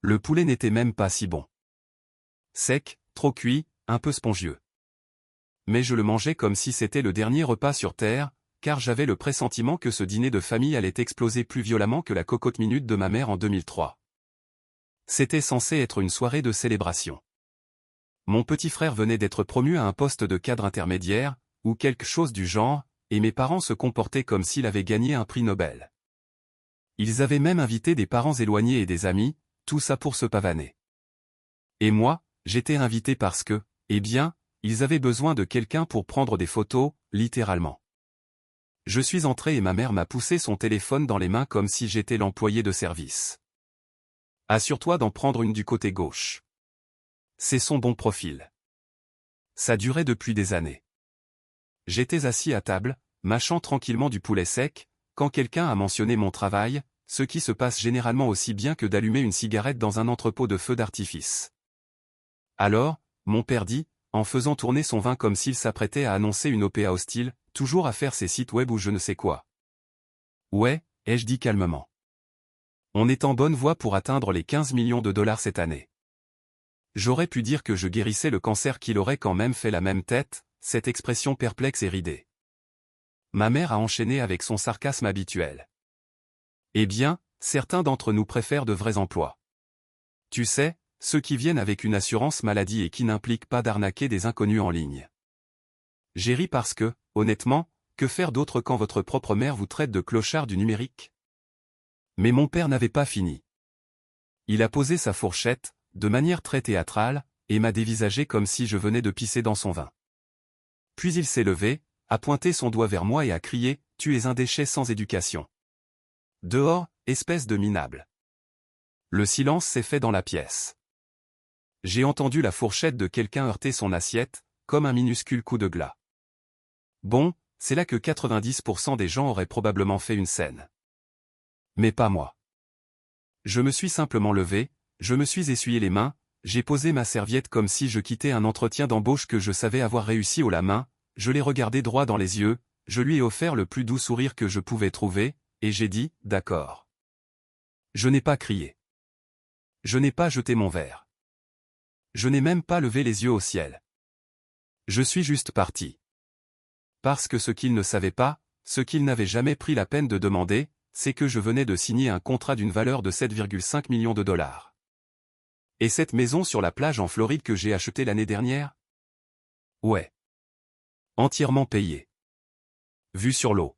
Le poulet n'était même pas si bon. Sec, trop cuit, un peu spongieux. Mais je le mangeais comme si c'était le dernier repas sur Terre, car j'avais le pressentiment que ce dîner de famille allait exploser plus violemment que la cocotte minute de ma mère en 2003. C'était censé être une soirée de célébration. Mon petit frère venait d'être promu à un poste de cadre intermédiaire, ou quelque chose du genre, et mes parents se comportaient comme s'il avait gagné un prix Nobel. Ils avaient même invité des parents éloignés et des amis, tout ça pour se pavaner. Et moi, j'étais invité parce que, eh bien, ils avaient besoin de quelqu'un pour prendre des photos, littéralement. Je suis entré et ma mère m'a poussé son téléphone dans les mains comme si j'étais l'employé de service. Assure-toi d'en prendre une du côté gauche. C'est son bon profil. Ça durait depuis des années. J'étais assis à table, mâchant tranquillement du poulet sec, quand quelqu'un a mentionné mon travail, ce qui se passe généralement aussi bien que d'allumer une cigarette dans un entrepôt de feux d'artifice. Alors, mon père dit, en faisant tourner son vin comme s'il s'apprêtait à annoncer une OPA hostile, toujours à faire ses sites web ou je ne sais quoi. Ouais, ai-je dit calmement. On est en bonne voie pour atteindre les 15 millions de dollars cette année. J'aurais pu dire que je guérissais le cancer qu'il aurait quand même fait la même tête, cette expression perplexe et ridée. Ma mère a enchaîné avec son sarcasme habituel. Eh bien, certains d'entre nous préfèrent de vrais emplois. Tu sais, ceux qui viennent avec une assurance maladie et qui n'impliquent pas d'arnaquer des inconnus en ligne. J'ai ri parce que, honnêtement, que faire d'autre quand votre propre mère vous traite de clochard du numérique? Mais mon père n'avait pas fini. Il a posé sa fourchette, de manière très théâtrale, et m'a dévisagé comme si je venais de pisser dans son vin. Puis il s'est levé, a pointé son doigt vers moi et a crié « Tu es un déchet sans éducation. Dehors, espèce de minable. » Le silence s'est fait dans la pièce. J'ai entendu la fourchette de quelqu'un heurter son assiette, comme un minuscule coup de glas. Bon, c'est là que 90% des gens auraient probablement fait une scène. Mais pas moi. Je me suis simplement levé, je me suis essuyé les mains, j'ai posé ma serviette comme si je quittais un entretien d'embauche que je savais avoir réussi haut la main, je l'ai regardé droit dans les yeux, je lui ai offert le plus doux sourire que je pouvais trouver, et j'ai dit « D'accord ». Je n'ai pas crié. Je n'ai pas jeté mon verre. Je n'ai même pas levé les yeux au ciel. Je suis juste parti. Parce que ce qu'il ne savait pas, ce qu'il n'avait jamais pris la peine de demander, c'est que je venais de signer un contrat d'une valeur de 7,5 millions de dollars. Et cette maison sur la plage en Floride que j'ai achetée l'année dernière? Ouais. Entièrement payée. Vue sur l'eau.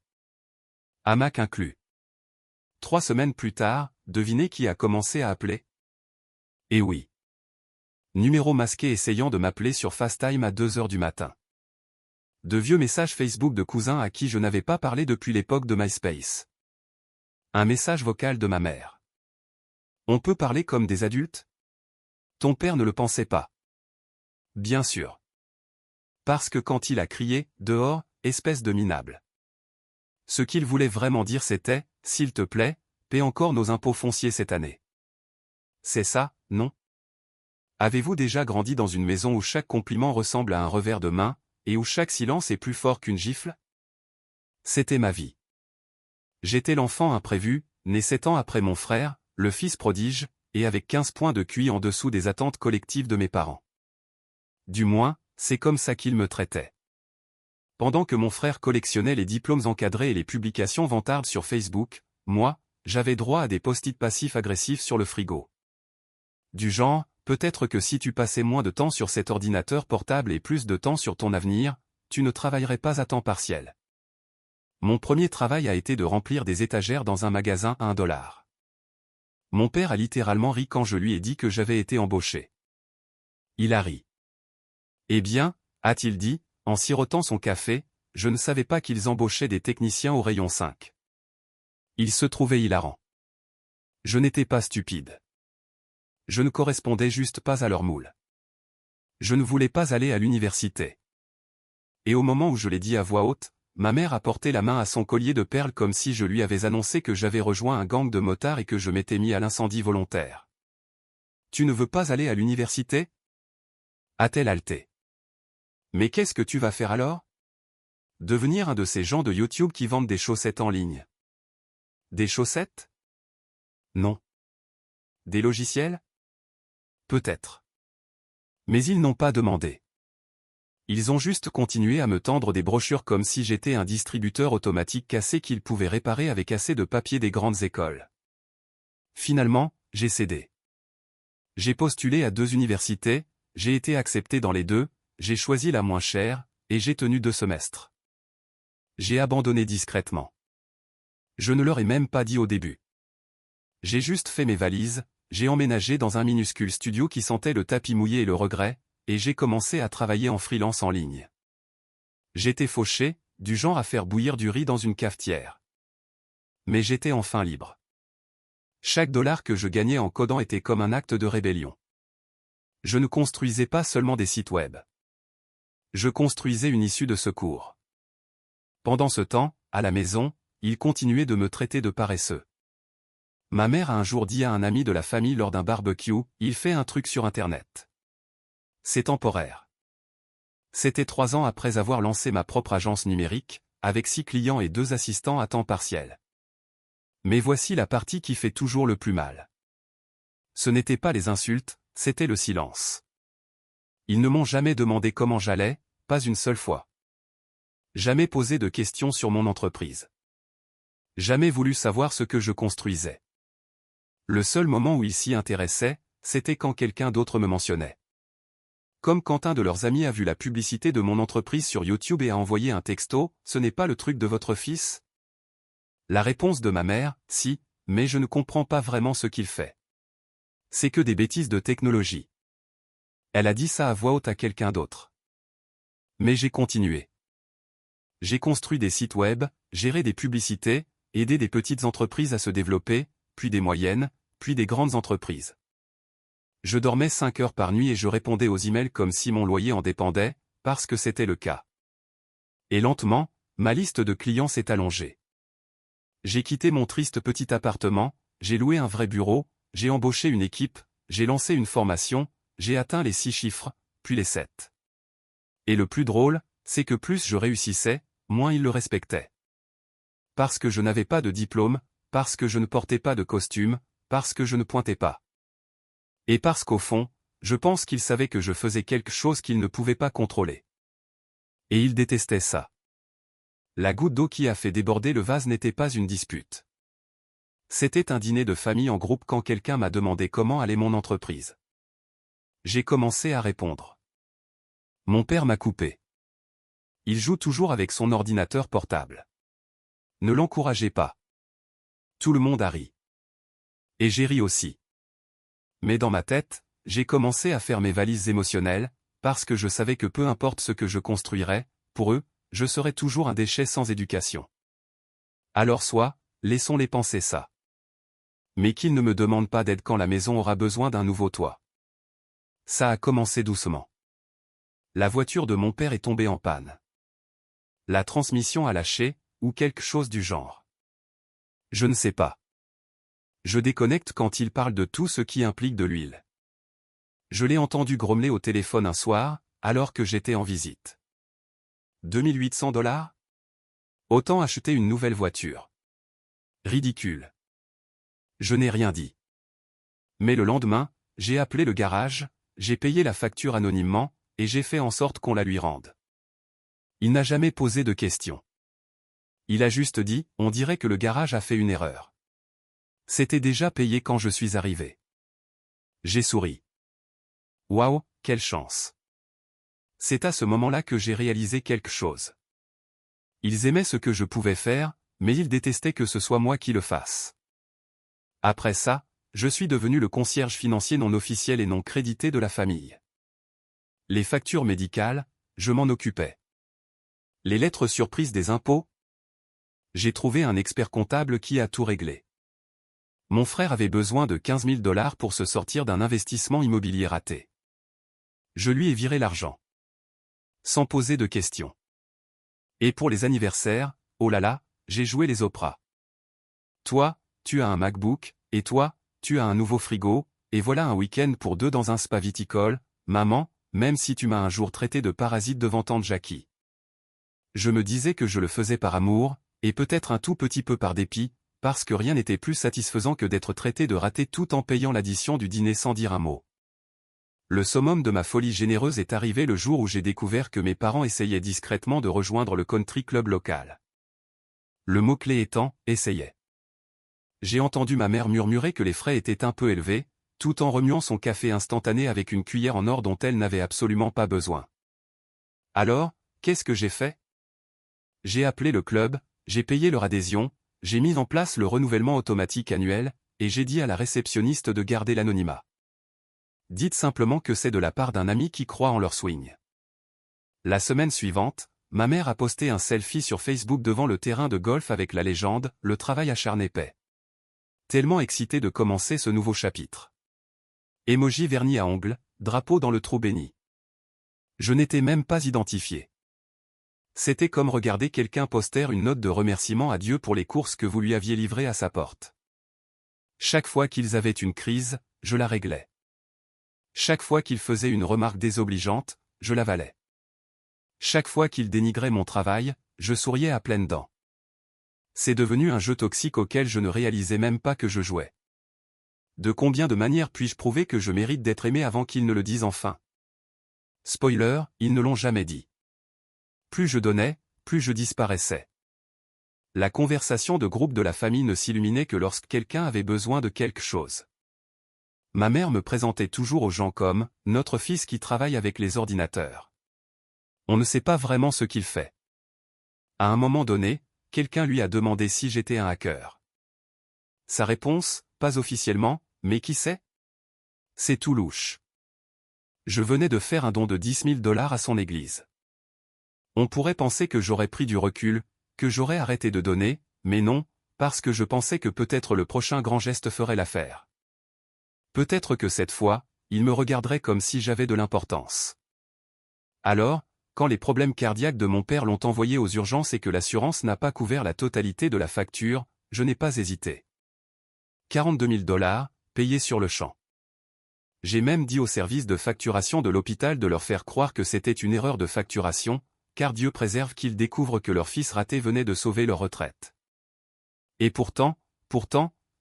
Hamac inclus. 3 semaines plus tard, devinez qui a commencé à appeler? Eh oui. Numéro masqué essayant de m'appeler sur FaceTime à 2 heures du matin. De vieux messages Facebook de cousins à qui je n'avais pas parlé depuis l'époque de MySpace. Un message vocal de ma mère. On peut parler comme des adultes? Ton père ne le pensait pas. Bien sûr. Parce que quand il a crié « Dehors, espèce de minable », ce qu'il voulait vraiment dire c'était « S'il te plaît, paie encore nos impôts fonciers cette année ». C'est ça, non? Avez-vous déjà grandi dans une maison où chaque compliment ressemble à un revers de main, et où chaque silence est plus fort qu'une gifle? C'était ma vie. J'étais l'enfant imprévu, né 7 ans après mon frère, le fils prodige, et avec 15 points de QI en dessous des attentes collectives de mes parents. Du moins, c'est comme ça qu'ils me traitaient. Pendant que mon frère collectionnait les diplômes encadrés et les publications vantardes sur Facebook, moi, j'avais droit à des post-it passifs agressifs sur le frigo. Du genre, peut-être que si tu passais moins de temps sur cet ordinateur portable et plus de temps sur ton avenir, tu ne travaillerais pas à temps partiel. Mon premier travail a été de remplir des étagères dans un magasin à $1. Mon père a littéralement ri quand je lui ai dit que j'avais été embauché. Il a ri. Eh bien, a-t-il dit, en sirotant son café, je ne savais pas qu'ils embauchaient des techniciens au rayon 5. Il se trouvait hilarant. Je n'étais pas stupide. Je ne correspondais juste pas à leur moule. Je ne voulais pas aller à l'université. Et au moment où je l'ai dit à voix haute, ma mère a porté la main à son collier de perles comme si je lui avais annoncé que j'avais rejoint un gang de motards et que je m'étais mis à l'incendie volontaire. Tu ne veux pas aller à l'université? A-t-elle haleté. Mais qu'est-ce que tu vas faire alors? Devenir un de ces gens de YouTube qui vendent des chaussettes en ligne. Des chaussettes? Non. Des logiciels? Peut-être. Mais ils n'ont pas demandé. Ils ont juste continué à me tendre des brochures comme si j'étais un distributeur automatique cassé qu'ils pouvaient réparer avec assez de papier des grandes écoles. Finalement, j'ai cédé. J'ai postulé à 2 universités, j'ai été accepté dans les 2, j'ai choisi la moins chère, et j'ai tenu 2 semestres. J'ai abandonné discrètement. Je ne leur ai même pas dit au début. J'ai juste fait mes valises, j'ai emménagé dans un minuscule studio qui sentait le tapis mouillé et le regret, et j'ai commencé à travailler en freelance en ligne. J'étais fauché, du genre à faire bouillir du riz dans une cafetière. Mais j'étais enfin libre. Chaque dollar que je gagnais en codant était comme un acte de rébellion. Je ne construisais pas seulement des sites web. Je construisais une issue de secours. Pendant ce temps, à la maison, ils continuaient de me traiter de paresseux. Ma mère a un jour dit à un ami de la famille lors d'un barbecue, « Il fait un truc sur Internet. C'est temporaire. » C'était 3 ans après avoir lancé ma propre agence numérique, avec 6 clients et 2 assistants à temps partiel. Mais voici la partie qui fait toujours le plus mal. Ce n'étaient pas les insultes, c'était le silence. Ils ne m'ont jamais demandé comment j'allais, pas une seule fois. Jamais posé de questions sur mon entreprise. Jamais voulu savoir ce que je construisais. Le seul moment où ils s'y intéressaient, c'était quand quelqu'un d'autre me mentionnait. Comme quand un de leurs amis a vu la publicité de mon entreprise sur YouTube et a envoyé un texto, « Ce n'est pas le truc de votre fils ?» La réponse de ma mère, « Si, mais je ne comprends pas vraiment ce qu'il fait. C'est que des bêtises de technologie. » Elle a dit ça à voix haute à quelqu'un d'autre. Mais j'ai continué. J'ai construit des sites web, géré des publicités, aidé des petites entreprises à se développer, puis des moyennes, puis des grandes entreprises. Je dormais 5 heures par nuit et je répondais aux emails comme si mon loyer en dépendait, parce que c'était le cas. Et lentement, ma liste de clients s'est allongée. J'ai quitté mon triste petit appartement, j'ai loué un vrai bureau, j'ai embauché une équipe, j'ai lancé une formation, j'ai atteint les 6 chiffres, puis les 7. Et le plus drôle, c'est que plus je réussissais, moins ils le respectaient. Parce que je n'avais pas de diplôme, parce que je ne portais pas de costume, parce que je ne pointais pas. Et parce qu'au fond, je pense qu'ils savaient que je faisais quelque chose qu'ils ne pouvaient pas contrôler. Et ils détestaient ça. La goutte d'eau qui a fait déborder le vase n'était pas une dispute. C'était un dîner de famille en groupe quand quelqu'un m'a demandé comment allait mon entreprise. J'ai commencé à répondre. Mon père m'a coupé. Il joue toujours avec son ordinateur portable. Ne l'encouragez pas. Tout le monde a ri. Et j'ai ri aussi. Mais dans ma tête, j'ai commencé à faire mes valises émotionnelles, parce que je savais que peu importe ce que je construirais, pour eux, je serais toujours un déchet sans éducation. Alors laissons-les penser ça. Mais qu'ils ne me demandent pas d'aide quand la maison aura besoin d'un nouveau toit. Ça a commencé doucement. La voiture de mon père est tombée en panne. La transmission a lâché, ou quelque chose du genre. Je ne sais pas. Je déconnecte quand il parle de tout ce qui implique de l'huile. Je l'ai entendu grommeler au téléphone un soir, alors que j'étais en visite. 2800 $? Autant acheter une nouvelle voiture. Ridicule. Je n'ai rien dit. Mais le lendemain, j'ai appelé le garage, j'ai payé la facture anonymement, et j'ai fait en sorte qu'on la lui rende. Il n'a jamais posé de questions. Il a juste dit, on dirait que le garage a fait une erreur. C'était déjà payé quand je suis arrivé. J'ai souri. Waouh, quelle chance. C'est à ce moment-là que j'ai réalisé quelque chose. Ils aimaient ce que je pouvais faire, mais ils détestaient que ce soit moi qui le fasse. Après ça, je suis devenu le concierge financier non officiel et non crédité de la famille. Les factures médicales, je m'en occupais. Les lettres surprises des impôts? J'ai trouvé un expert comptable qui a tout réglé. Mon frère avait besoin de 15 000 $ pour se sortir d'un investissement immobilier raté. Je lui ai viré l'argent. Sans poser de questions. Et pour les anniversaires, oh là là, j'ai joué les Oprah. Toi, tu as un MacBook, et toi, tu as un nouveau frigo, et voilà un week-end pour 2 dans un spa viticole, maman, même si tu m'as un jour traité de parasite devant tante Jackie. Je me disais que je le faisais par amour, et peut-être un tout petit peu par dépit, parce que rien n'était plus satisfaisant que d'être traité de raté tout en payant l'addition du dîner sans dire un mot. Le summum de ma folie généreuse est arrivé le jour où j'ai découvert que mes parents essayaient discrètement de rejoindre le country club local. Le mot-clé étant « essayait ». J'ai entendu ma mère murmurer que les frais étaient un peu élevés, tout en remuant son café instantané avec une cuillère en or dont elle n'avait absolument pas besoin. Alors, qu'est-ce que j'ai fait? J'ai appelé le club, j'ai payé leur adhésion, j'ai mis en place le renouvellement automatique annuel, et j'ai dit à la réceptionniste de garder l'anonymat. Dites simplement que c'est de la part d'un ami qui croit en leur swing. La semaine suivante, ma mère a posté un selfie sur Facebook devant le terrain de golf avec la légende « Le travail acharné paie ». Tellement excité de commencer ce nouveau chapitre. Emoji vernis à ongles, drapeau dans le trou béni. Je n'étais même pas identifié. C'était comme regarder quelqu'un poster une note de remerciement à Dieu pour les courses que vous lui aviez livrées à sa porte. Chaque fois qu'ils avaient une crise, je la réglais. Chaque fois qu'ils faisaient une remarque désobligeante, je l'avalais. Chaque fois qu'ils dénigraient mon travail, je souriais à pleines dents. C'est devenu un jeu toxique auquel je ne réalisais même pas que je jouais. De combien de manières puis-je prouver que je mérite d'être aimé avant qu'ils ne le disent enfin? Spoiler, ils ne l'ont jamais dit. Plus je donnais, plus je disparaissais. La conversation de groupe de la famille ne s'illuminait que lorsque quelqu'un avait besoin de quelque chose. Ma mère me présentait toujours aux gens comme « notre fils qui travaille avec les ordinateurs ». On ne sait pas vraiment ce qu'il fait. À un moment donné, quelqu'un lui a demandé si j'étais un hacker. Sa réponse, pas officiellement, mais qui sait? C'est tout louche. Je venais de faire un don de 10 000 $ à son église. On pourrait penser que j'aurais pris du recul, que j'aurais arrêté de donner, mais non, parce que je pensais que peut-être le prochain grand geste ferait l'affaire. Peut-être que cette fois, il me regarderait comme si j'avais de l'importance. Alors, quand les problèmes cardiaques de mon père l'ont envoyé aux urgences et que l'assurance n'a pas couvert la totalité de la facture, je n'ai pas hésité. 42 000 $, payés sur le champ. J'ai même dit au service de facturation de l'hôpital de leur faire croire que c'était une erreur de facturation, car Dieu préserve qu'ils découvrent que leur fils raté venait de sauver leur retraite. Et pourtant,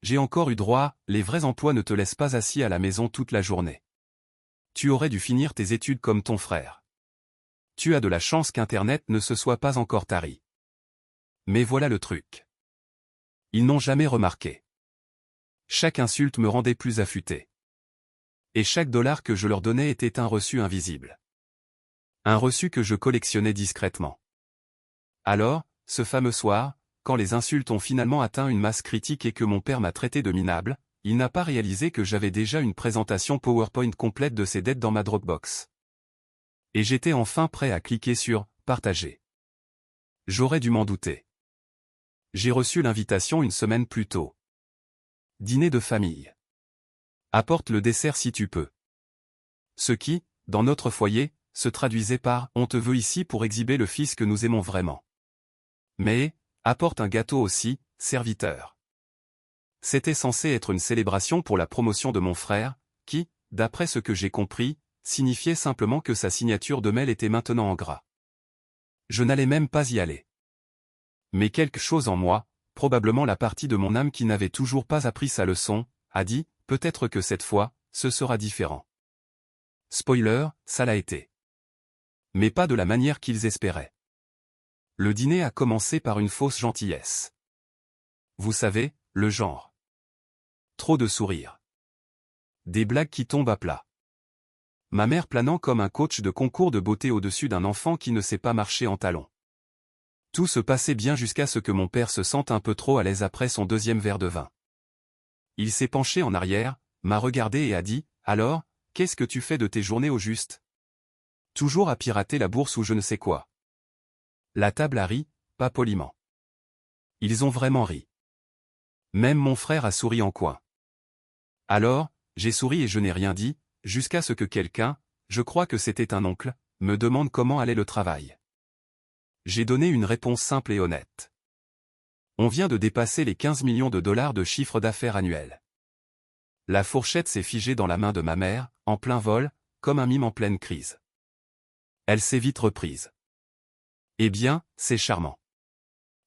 j'ai encore eu droit, les vrais emplois ne te laissent pas assis à la maison toute la journée. Tu aurais dû finir tes études comme ton frère. Tu as de la chance qu'Internet ne se soit pas encore tari. Mais voilà le truc. Ils n'ont jamais remarqué. Chaque insulte me rendait plus affûté. Et chaque dollar que je leur donnais était un reçu invisible. Un reçu que je collectionnais discrètement. Alors, ce fameux soir, quand les insultes ont finalement atteint une masse critique et que mon père m'a traité de minable, il n'a pas réalisé que j'avais déjà une présentation PowerPoint complète de ses dettes dans ma Dropbox. Et j'étais enfin prêt à cliquer sur « Partager ». J'aurais dû m'en douter. J'ai reçu l'invitation une semaine plus tôt. Dîner de famille. Apporte le dessert si tu peux. Ce qui, dans notre foyer, se traduisait par « On te veut ici pour exhiber le fils que nous aimons vraiment ». Mais, apporte un gâteau aussi, serviteur. C'était censé être une célébration pour la promotion de mon frère, qui, d'après ce que j'ai compris, signifiait simplement que sa signature de mail était maintenant en gras. Je n'allais même pas y aller. Mais quelque chose en moi, probablement la partie de mon âme qui n'avait toujours pas appris sa leçon, a dit, peut-être que cette fois, ce sera différent. Spoiler, ça l'a été. Mais pas de la manière qu'ils espéraient. Le dîner a commencé par une fausse gentillesse. Vous savez, le genre. Trop de sourires. Des blagues qui tombent à plat. Ma mère planant comme un coach de concours de beauté au-dessus d'un enfant qui ne sait pas marcher en talons. Tout se passait bien jusqu'à ce que mon père se sente un peu trop à l'aise après son deuxième verre de vin. Il s'est penché en arrière, m'a regardé et a dit, « Alors, qu'est-ce que tu fais de tes journées au juste? Toujours à pirater la bourse ou je ne sais quoi. » La table a ri, pas poliment. Ils ont vraiment ri. Même mon frère a souri en coin. Alors, j'ai souri et je n'ai rien dit, jusqu'à ce que quelqu'un, je crois que c'était un oncle, me demande comment allait le travail. J'ai donné une réponse simple et honnête. On vient de dépasser les 15 millions de dollars de chiffre d'affaires annuel. La fourchette s'est figée dans la main de ma mère, en plein vol, comme un mime en pleine crise. Elle s'est vite reprise. Eh bien, c'est charmant.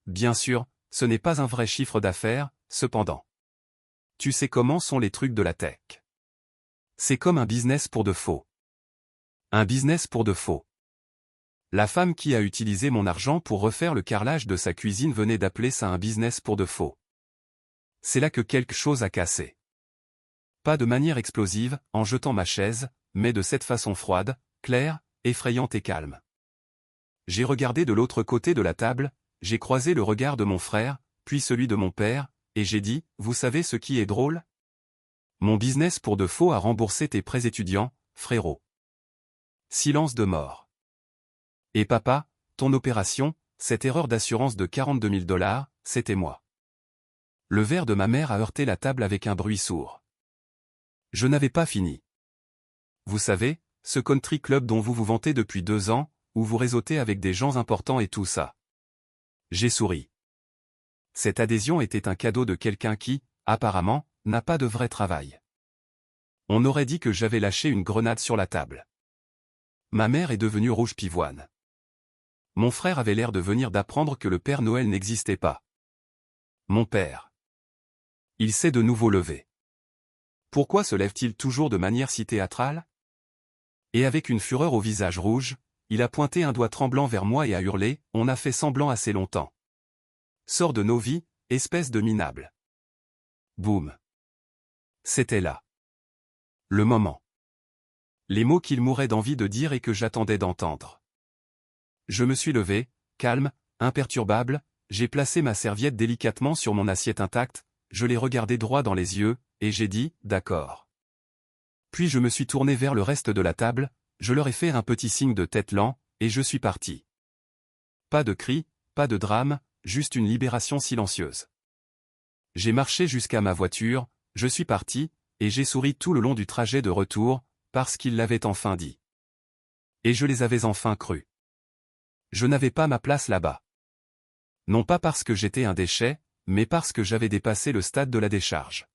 Bien sûr, ce n'est pas un vrai chiffre d'affaires, cependant. Tu sais comment sont les trucs de la tech. C'est comme un business pour de faux. Un business pour de faux. La femme qui a utilisé mon argent pour refaire le carrelage de sa cuisine venait d'appeler ça un business pour de faux. C'est là que quelque chose a cassé. Pas de manière explosive, en jetant ma chaise, mais de cette façon froide, claire, effrayante et calme. J'ai regardé de l'autre côté de la table, j'ai croisé le regard de mon frère, puis celui de mon père, et j'ai dit, vous savez ce qui est drôle? Mon business pour de faux a remboursé tes prêts étudiants, frérot. Silence de mort. Et papa, ton opération, cette erreur d'assurance de 42 000 $, c'était moi. Le verre de ma mère a heurté la table avec un bruit sourd. Je n'avais pas fini. Vous savez, ce country club dont vous vous vantez depuis 2 ans, où vous réseautez avec des gens importants et tout ça. J'ai souri. Cette adhésion était un cadeau de quelqu'un qui, apparemment, n'a pas de vrai travail. On aurait dit que j'avais lâché une grenade sur la table. Ma mère est devenue rouge pivoine. Mon frère avait l'air de venir d'apprendre que le Père Noël n'existait pas. Mon père. Il s'est de nouveau levé. Pourquoi se lève-t-il toujours de manière si théâtrale? Et avec une fureur au visage rouge, il a pointé un doigt tremblant vers moi et a hurlé, on a fait semblant assez longtemps. Sors de nos vies, espèce de minable. Boum. C'était là. Le moment. Les mots qu'il mourait d'envie de dire et que j'attendais d'entendre. Je me suis levé, calme, imperturbable, j'ai placé ma serviette délicatement sur mon assiette intacte, je l'ai regardé droit dans les yeux, et j'ai dit, d'accord. Puis je me suis tourné vers le reste de la table, je leur ai fait un petit signe de tête lent, et je suis parti. Pas de cris, pas de drame, juste une libération silencieuse. J'ai marché jusqu'à ma voiture, je suis parti, et j'ai souri tout le long du trajet de retour, parce qu'ils l'avaient enfin dit. Et je les avais enfin crus. Je n'avais pas ma place là-bas. Non pas parce que j'étais un déchet, mais parce que j'avais dépassé le stade de la décharge.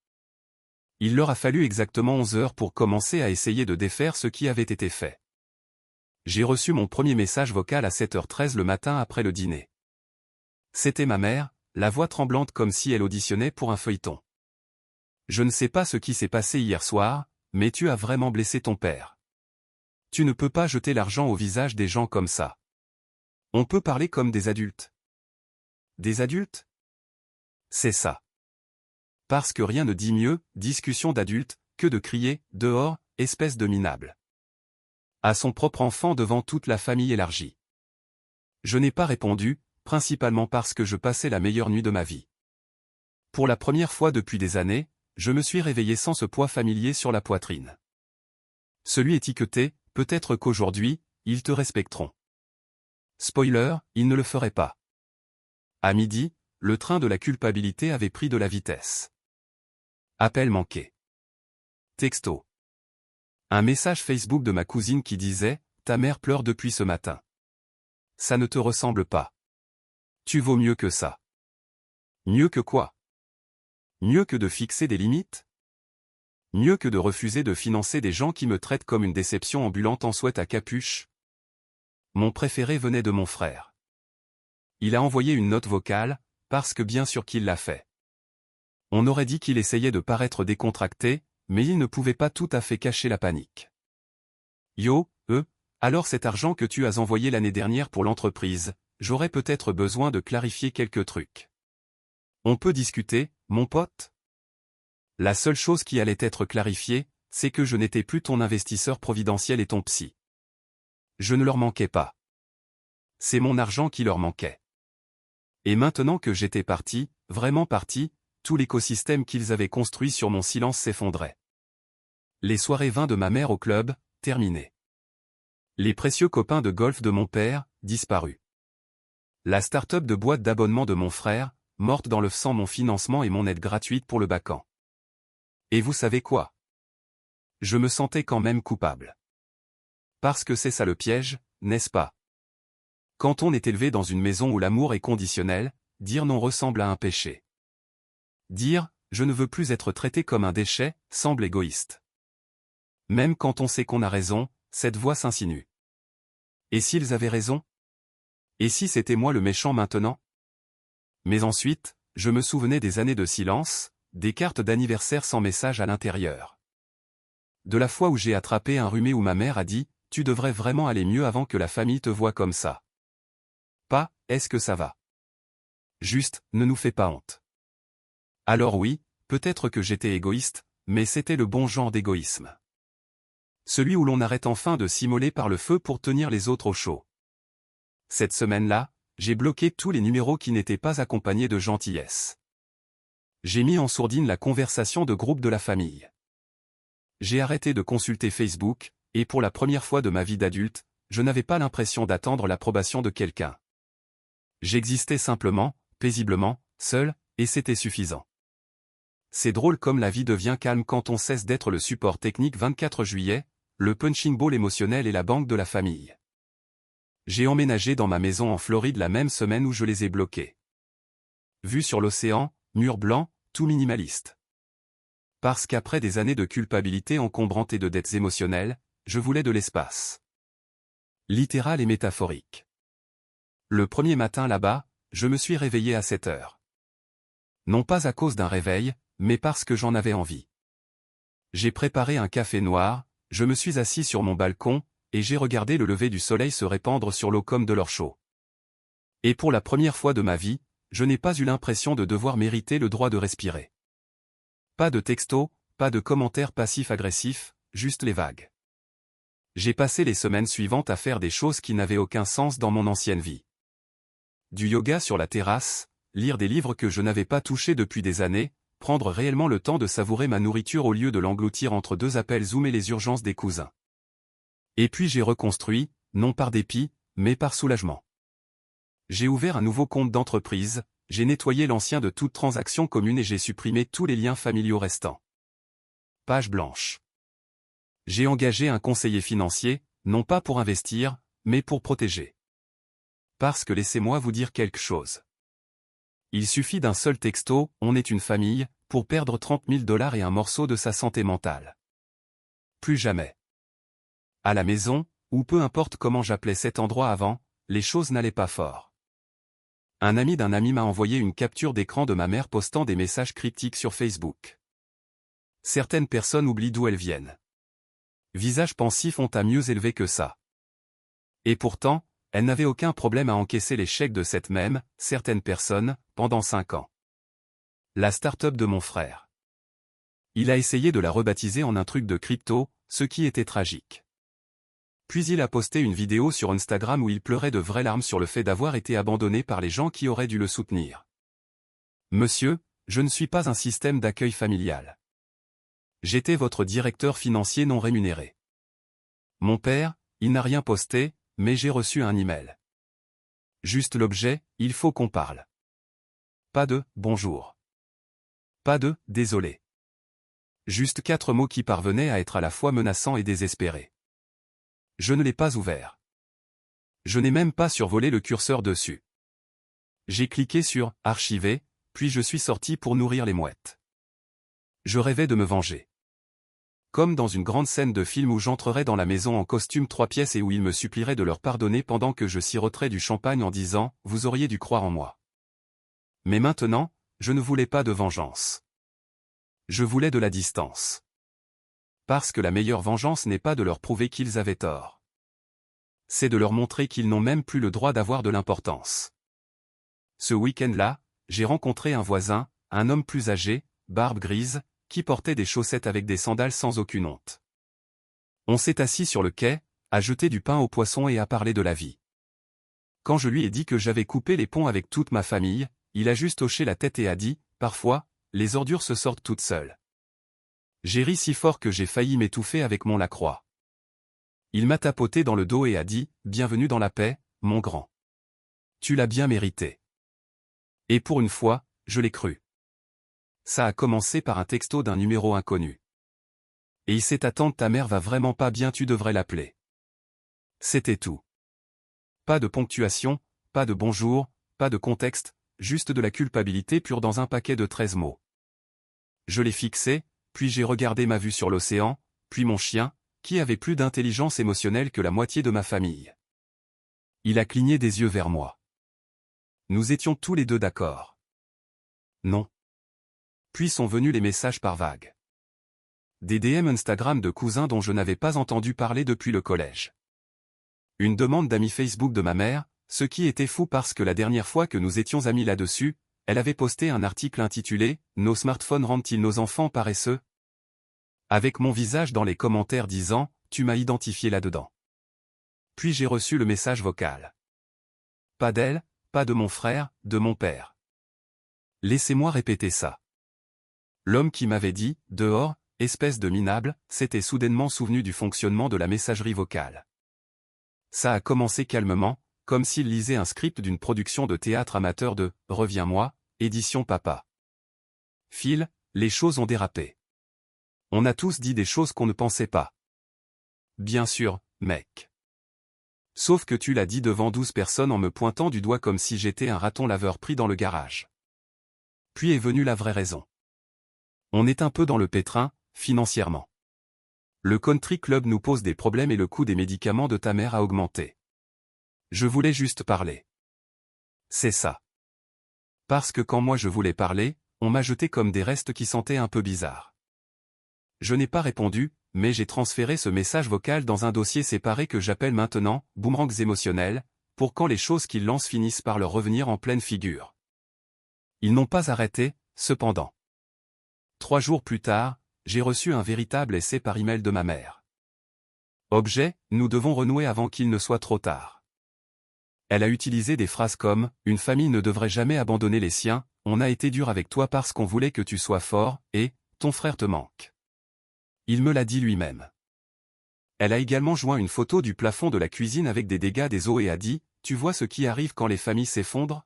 Il leur a fallu exactement 11 heures pour commencer à essayer de défaire ce qui avait été fait. J'ai reçu mon premier message vocal à 7h13 le matin après le dîner. C'était ma mère, la voix tremblante comme si elle auditionnait pour un feuilleton. Je ne sais pas ce qui s'est passé hier soir, mais tu as vraiment blessé ton père. Tu ne peux pas jeter l'argent au visage des gens comme ça. On peut parler comme des adultes. Des adultes? C'est ça. Parce que rien ne dit mieux, discussion d'adultes, que de crier, dehors, espèce de minable. À son propre enfant devant toute la famille élargie. Je n'ai pas répondu, principalement parce que je passais la meilleure nuit de ma vie. Pour la première fois depuis des années, je me suis réveillé sans ce poids familier sur la poitrine. Celui étiqueté, peut-être qu'aujourd'hui, ils te respecteront. Spoiler, ils ne le feraient pas. À midi, le train de la culpabilité avait pris de la vitesse. Appel manqué. Texto. Un message Facebook de ma cousine qui disait « Ta mère pleure depuis ce matin. Ça ne te ressemble pas. Tu vaux mieux que ça. » Mieux que quoi? Mieux que de fixer des limites? Mieux que de refuser de financer des gens qui me traitent comme une déception ambulante en sweat à capuche? Mon préféré venait de mon frère. Il a envoyé une note vocale, parce que bien sûr qu'il l'a fait. On aurait dit qu'il essayait de paraître décontracté, mais il ne pouvait pas tout à fait cacher la panique. Yo, alors cet argent que tu as envoyé l'année dernière pour l'entreprise, j'aurais peut-être besoin de clarifier quelques trucs. On peut discuter, mon pote? La seule chose qui allait être clarifiée, c'est que je n'étais plus ton investisseur providentiel et ton psy. Je ne leur manquais pas. C'est mon argent qui leur manquait. Et maintenant que j'étais parti, vraiment parti, tout l'écosystème qu'ils avaient construit sur mon silence s'effondrait. Les soirées vins de ma mère au club, terminées. Les précieux copains de golf de mon père, disparus. La start-up de boîte d'abonnement de mon frère, morte dans l'œuf sans mon financement et mon aide gratuite pour le baccant. Et vous savez quoi? Je me sentais quand même coupable. Parce que c'est ça le piège, n'est-ce pas? Quand on est élevé dans une maison où l'amour est conditionnel, dire non ressemble à un péché. Dire « je ne veux plus être traité comme un déchet » semble égoïste. Même quand on sait qu'on a raison, cette voix s'insinue. Et s'ils avaient raison? Et si c'était moi le méchant maintenant? Mais ensuite, je me souvenais des années de silence, des cartes d'anniversaire sans message à l'intérieur. De la fois où j'ai attrapé un rhume où ma mère a dit tu devrais vraiment aller mieux avant que la famille te voie comme ça. Pas, est-ce que ça va? Juste, ne nous fais pas honte. Alors oui, peut-être que j'étais égoïste, mais c'était le bon genre d'égoïsme. Celui où l'on arrête enfin de s'immoler par le feu pour tenir les autres au chaud. Cette semaine-là, j'ai bloqué tous les numéros qui n'étaient pas accompagnés de gentillesse. J'ai mis en sourdine la conversation de groupe de la famille. J'ai arrêté de consulter Facebook, et pour la première fois de ma vie d'adulte, je n'avais pas l'impression d'attendre l'approbation de quelqu'un. J'existais simplement, paisiblement, seul, et c'était suffisant. C'est drôle comme la vie devient calme quand on cesse d'être le support technique 24 juillet, le punching ball émotionnel et la banque de la famille. J'ai emménagé dans ma maison en Floride la même semaine où je les ai bloqués. Vue sur l'océan, mur blanc, tout minimaliste. Parce qu'après des années de culpabilité encombrante et de dettes émotionnelles, je voulais de l'espace. Littéral et métaphorique. Le premier matin là-bas, je me suis réveillé à 7 heures. Non pas à cause d'un réveil, mais parce que j'en avais envie. J'ai préparé un café noir, je me suis assis sur mon balcon, et j'ai regardé le lever du soleil se répandre sur l'eau comme de l'or chaud. Et pour la première fois de ma vie, je n'ai pas eu l'impression de devoir mériter le droit de respirer. Pas de texto, pas de commentaires passifs-agressifs, juste les vagues. J'ai passé les semaines suivantes à faire des choses qui n'avaient aucun sens dans mon ancienne vie. Du yoga sur la terrasse, lire des livres que je n'avais pas touchés depuis des années, prendre réellement le temps de savourer ma nourriture au lieu de l'engloutir entre deux appels Zoom et les urgences des cousins. Et puis j'ai reconstruit, non par dépit, mais par soulagement. J'ai ouvert un nouveau compte d'entreprise, j'ai nettoyé l'ancien de toute transaction commune et j'ai supprimé tous les liens familiaux restants. Page blanche. J'ai engagé un conseiller financier, non pas pour investir, mais pour protéger. Parce que laissez-moi vous dire quelque chose. Il suffit d'un seul texto, on est une famille, pour perdre 30 000 $ et un morceau de sa santé mentale. Plus jamais. À la maison, ou peu importe comment j'appelais cet endroit avant, les choses n'allaient pas fort. Un ami d'un ami m'a envoyé une capture d'écran de ma mère postant des messages cryptiques sur Facebook. Certaines personnes oublient d'où elles viennent. Visages pensifs ont à mieux élevé que ça. Et pourtant, elle n'avait aucun problème à encaisser les chèques de cette même, certaines personnes, pendant 5 ans. La start-up de mon frère. Il a essayé de la rebaptiser en un truc de crypto, ce qui était tragique. Puis il a posté une vidéo sur Instagram où il pleurait de vraies larmes sur le fait d'avoir été abandonné par les gens qui auraient dû le soutenir. Monsieur, je ne suis pas un système d'accueil familial. J'étais votre directeur financier non rémunéré. Mon père, il n'a rien posté, mais j'ai reçu un email. Juste l'objet, il faut qu'on parle. Pas de « bonjour ». Pas de « désolé ». Juste 4 mots qui parvenaient à être à la fois menaçants et désespérés. Je ne l'ai pas ouvert. Je n'ai même pas survolé le curseur dessus. J'ai cliqué sur « Archiver », puis je suis sorti pour nourrir les mouettes. Je rêvais de me venger. Comme dans une grande scène de film où j'entrerais dans la maison en costume 3 pièces et où ils me supplieraient de leur pardonner pendant que je siroterais du champagne en disant « Vous auriez dû croire en moi ». Mais maintenant, je ne voulais pas de vengeance. Je voulais de la distance. Parce que la meilleure vengeance n'est pas de leur prouver qu'ils avaient tort. C'est de leur montrer qu'ils n'ont même plus le droit d'avoir de l'importance. Ce week-end-là, j'ai rencontré un voisin, un homme plus âgé, barbe grise, qui portait des chaussettes avec des sandales sans aucune honte. On s'est assis sur le quai, à jeter du pain aux poissons et à parler de la vie. Quand je lui ai dit que j'avais coupé les ponts avec toute ma famille, il a juste hoché la tête et a dit, parfois, les ordures se sortent toutes seules. J'ai ri si fort que j'ai failli m'étouffer avec mon Lacroix. Il m'a tapoté dans le dos et a dit, bienvenue dans la paix, mon grand. Tu l'as bien mérité. Et pour une fois, je l'ai cru. Ça a commencé par un texto d'un numéro inconnu. Et il s'est attendre ta mère va vraiment pas bien tu devrais l'appeler. C'était tout. Pas de ponctuation, pas de bonjour, pas de contexte, juste de la culpabilité pure dans un paquet de 13 mots. Je l'ai fixé, puis j'ai regardé ma vue sur l'océan, puis mon chien, qui avait plus d'intelligence émotionnelle que la moitié de ma famille. Il a cligné des yeux vers moi. Nous étions tous les deux d'accord. Non. Puis sont venus les messages par vagues. Des DM Instagram de cousins dont je n'avais pas entendu parler depuis le collège. Une demande d'amis Facebook de ma mère, ce qui était fou parce que la dernière fois que nous étions amis là-dessus, elle avait posté un article intitulé « Nos smartphones rendent-ils nos enfants paresseux ?» avec mon visage dans les commentaires disant « Tu m'as identifié là-dedans ». Puis j'ai reçu le message vocal. Pas d'elle, pas de mon frère, de mon père. Laissez-moi répéter ça. L'homme qui m'avait dit « Dehors, espèce de minable », s'était soudainement souvenu du fonctionnement de la messagerie vocale. Ça a commencé calmement, comme s'il lisait un script d'une production de théâtre amateur de « Reviens-moi », édition Papa. Phil, les choses ont dérapé. On a tous dit des choses qu'on ne pensait pas. Bien sûr, mec. Sauf que tu l'as dit devant 12 personnes en me pointant du doigt comme si j'étais un raton laveur pris dans le garage. Puis est venue la vraie raison. On est un peu dans le pétrin, financièrement. Le country club nous pose des problèmes et le coût des médicaments de ta mère a augmenté. Je voulais juste parler. C'est ça. Parce que quand moi je voulais parler, on m'a jeté comme des restes qui sentaient un peu bizarre. Je n'ai pas répondu, mais j'ai transféré ce message vocal dans un dossier séparé que j'appelle maintenant « boomerangs émotionnels », pour quand les choses qu'ils lancent finissent par leur revenir en pleine figure. Ils n'ont pas arrêté, cependant. 3 jours plus tard, j'ai reçu un véritable essai par email de ma mère. Objet, nous devons renouer avant qu'il ne soit trop tard. Elle a utilisé des phrases comme « Une famille ne devrait jamais abandonner les siens, on a été dur avec toi parce qu'on voulait que tu sois fort, et « Ton frère te manque ». Il me l'a dit lui-même. Elle a également joint une photo du plafond de la cuisine avec des dégâts des eaux et a dit « Tu vois ce qui arrive quand les familles s'effondrent ?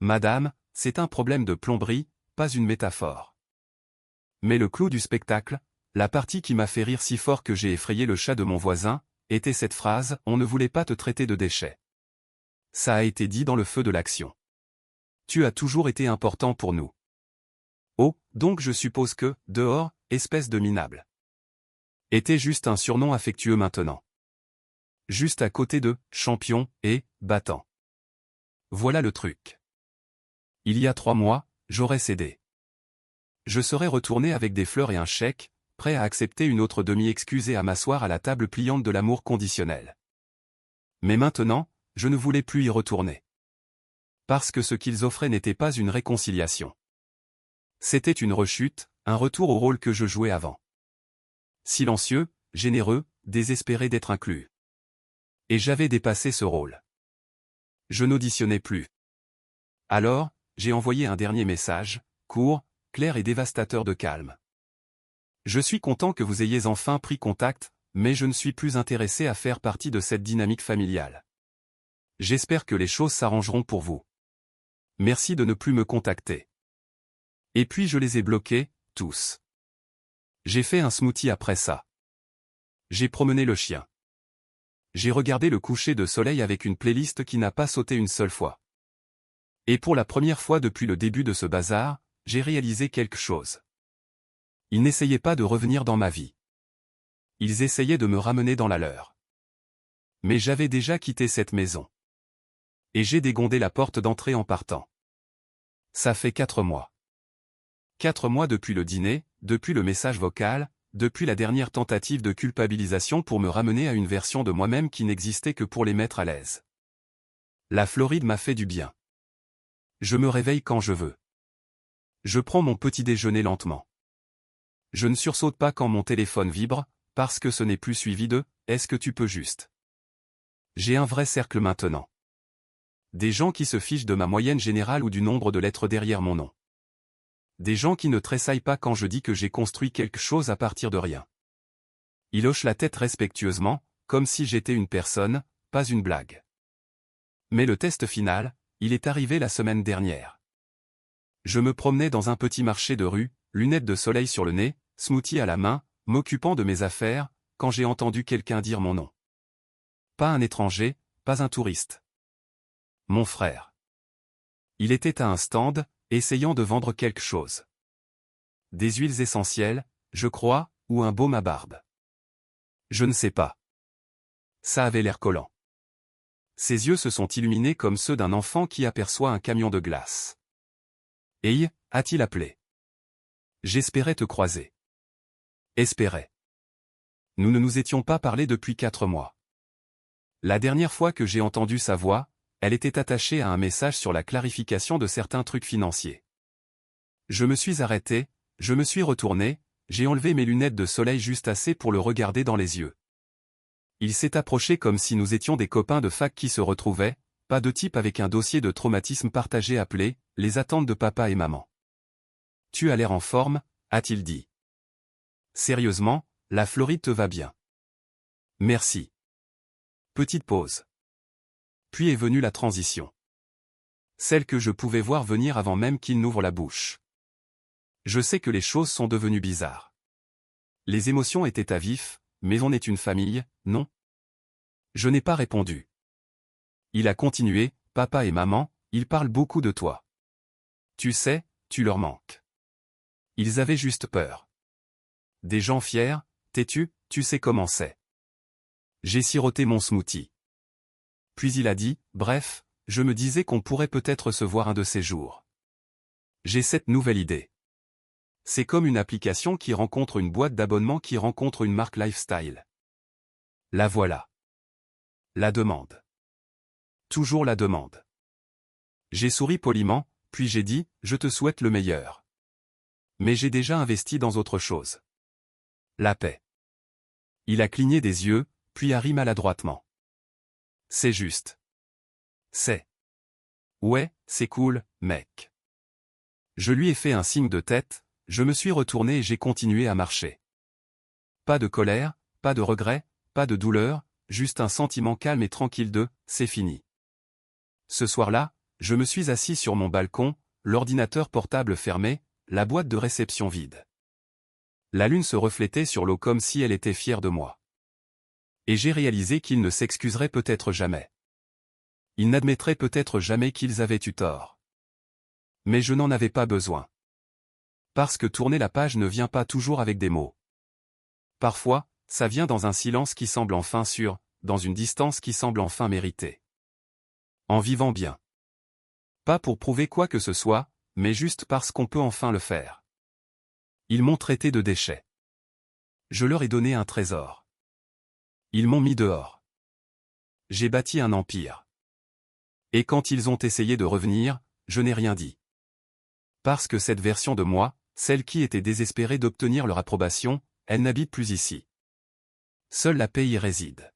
Madame, c'est un problème de plomberie, pas une métaphore. » Mais le clou du spectacle, la partie qui m'a fait rire si fort que j'ai effrayé le chat de mon voisin, était cette phrase « On ne voulait pas te traiter de déchet. » Ça a été dit dans le feu de l'action. Tu as toujours été important pour nous. Oh, donc je suppose que, dehors, espèce de minable. Était juste un surnom affectueux maintenant. Juste à côté de champion et battant. Voilà le truc. Il y a 3 mois, j'aurais cédé. Je serais retourné avec des fleurs et un chèque, prêt à accepter une autre demi-excuse et à m'asseoir à la table pliante de l'amour conditionnel. Mais maintenant, je ne voulais plus y retourner. Parce que ce qu'ils offraient n'était pas une réconciliation. C'était une rechute, un retour au rôle que je jouais avant. Silencieux, généreux, désespéré d'être inclus. Et j'avais dépassé ce rôle. Je n'auditionnais plus. Alors, j'ai envoyé un dernier message, court, clair et dévastateur de calme. Je suis content que vous ayez enfin pris contact, mais je ne suis plus intéressé à faire partie de cette dynamique familiale. J'espère que les choses s'arrangeront pour vous. Merci de ne plus me contacter. Et puis je les ai bloqués, tous. J'ai fait un smoothie après ça. J'ai promené le chien. J'ai regardé le coucher de soleil avec une playlist qui n'a pas sauté une seule fois. Et pour la première fois depuis le début de ce bazar, j'ai réalisé quelque chose. Ils n'essayaient pas de revenir dans ma vie. Ils essayaient de me ramener dans la leur. Mais j'avais déjà quitté cette maison. Et j'ai dégondé la porte d'entrée en partant. Ça fait 4 mois. 4 mois depuis le dîner, depuis le message vocal, depuis la dernière tentative de culpabilisation pour me ramener à une version de moi-même qui n'existait que pour les mettre à l'aise. La Floride m'a fait du bien. Je me réveille quand je veux. Je prends mon petit déjeuner lentement. Je ne sursaute pas quand mon téléphone vibre, parce que ce n'est plus suivi de « Est-ce que tu peux juste ?» J'ai un vrai cercle maintenant. Des gens qui se fichent de ma moyenne générale ou du nombre de lettres derrière mon nom. Des gens qui ne tressaillent pas quand je dis que j'ai construit quelque chose à partir de rien. Ils hochent la tête respectueusement, comme si j'étais une personne, pas une blague. Mais le test final, il est arrivé la semaine dernière. Je me promenais dans un petit marché de rue, lunettes de soleil sur le nez, smoothie à la main, m'occupant de mes affaires, quand j'ai entendu quelqu'un dire mon nom. Pas un étranger, pas un touriste. Mon frère. Il était à un stand, essayant de vendre quelque chose. Des huiles essentielles, je crois, ou un baume à barbe. Je ne sais pas. Ça avait l'air collant. Ses yeux se sont illuminés comme ceux d'un enfant qui aperçoit un camion de glace. Hey, a-t-il appelé. J'espérais te croiser. Espérait. Nous ne nous étions pas parlé depuis 4 mois. La dernière fois que j'ai entendu sa voix, elle était attachée à un message sur la clarification de certains trucs financiers. Je me suis arrêté, je me suis retourné, j'ai enlevé mes lunettes de soleil juste assez pour le regarder dans les yeux. Il s'est approché comme si nous étions des copains de fac qui se retrouvaient, pas de type avec un dossier de traumatisme partagé appelé « Les attentes de papa et maman ». « Tu as l'air en forme », a-t-il dit. « Sérieusement, la Floride te va bien. » « Merci. » Petite pause. Puis est venue la transition. Celle que je pouvais voir venir avant même qu'il n'ouvre la bouche. Je sais que les choses sont devenues bizarres. Les émotions étaient à vif, mais on est une famille, non? Je n'ai pas répondu. Il a continué, papa et maman, ils parlent beaucoup de toi. Tu sais, tu leur manques. Ils avaient juste peur. Des gens fiers, têtus, tu sais comment c'est. J'ai siroté mon smoothie. Puis il a dit, bref, je me disais qu'on pourrait peut-être se voir un de ces jours. J'ai cette nouvelle idée. C'est comme une application qui rencontre une boîte d'abonnement qui rencontre une marque lifestyle. La voilà. La demande. Toujours la demande. J'ai souri poliment, puis j'ai dit, je te souhaite le meilleur. Mais j'ai déjà investi dans autre chose. La paix. Il a cligné des yeux, puis a ri maladroitement. C'est juste. C'est. Ouais, c'est cool, mec. Je lui ai fait un signe de tête, je me suis retourné et j'ai continué à marcher. Pas de colère, pas de regret, pas de douleur, juste un sentiment calme et tranquille de « c'est fini ». Ce soir-là, je me suis assis sur mon balcon, l'ordinateur portable fermé, la boîte de réception vide. La lune se reflétait sur l'eau comme si elle était fière de moi. Et j'ai réalisé qu'ils ne s'excuseraient peut-être jamais. Ils n'admettraient peut-être jamais qu'ils avaient eu tort. Mais je n'en avais pas besoin. Parce que tourner la page ne vient pas toujours avec des mots. Parfois, ça vient dans un silence qui semble enfin sûr, dans une distance qui semble enfin méritée. En vivant bien. Pas pour prouver quoi que ce soit, mais juste parce qu'on peut enfin le faire. Ils m'ont traité de déchet. Je leur ai donné un trésor. Ils m'ont mis dehors. J'ai bâti un empire. Et quand ils ont essayé de revenir, je n'ai rien dit. Parce que cette version de moi, celle qui était désespérée d'obtenir leur approbation, elle n'habite plus ici. Seule la paix y réside.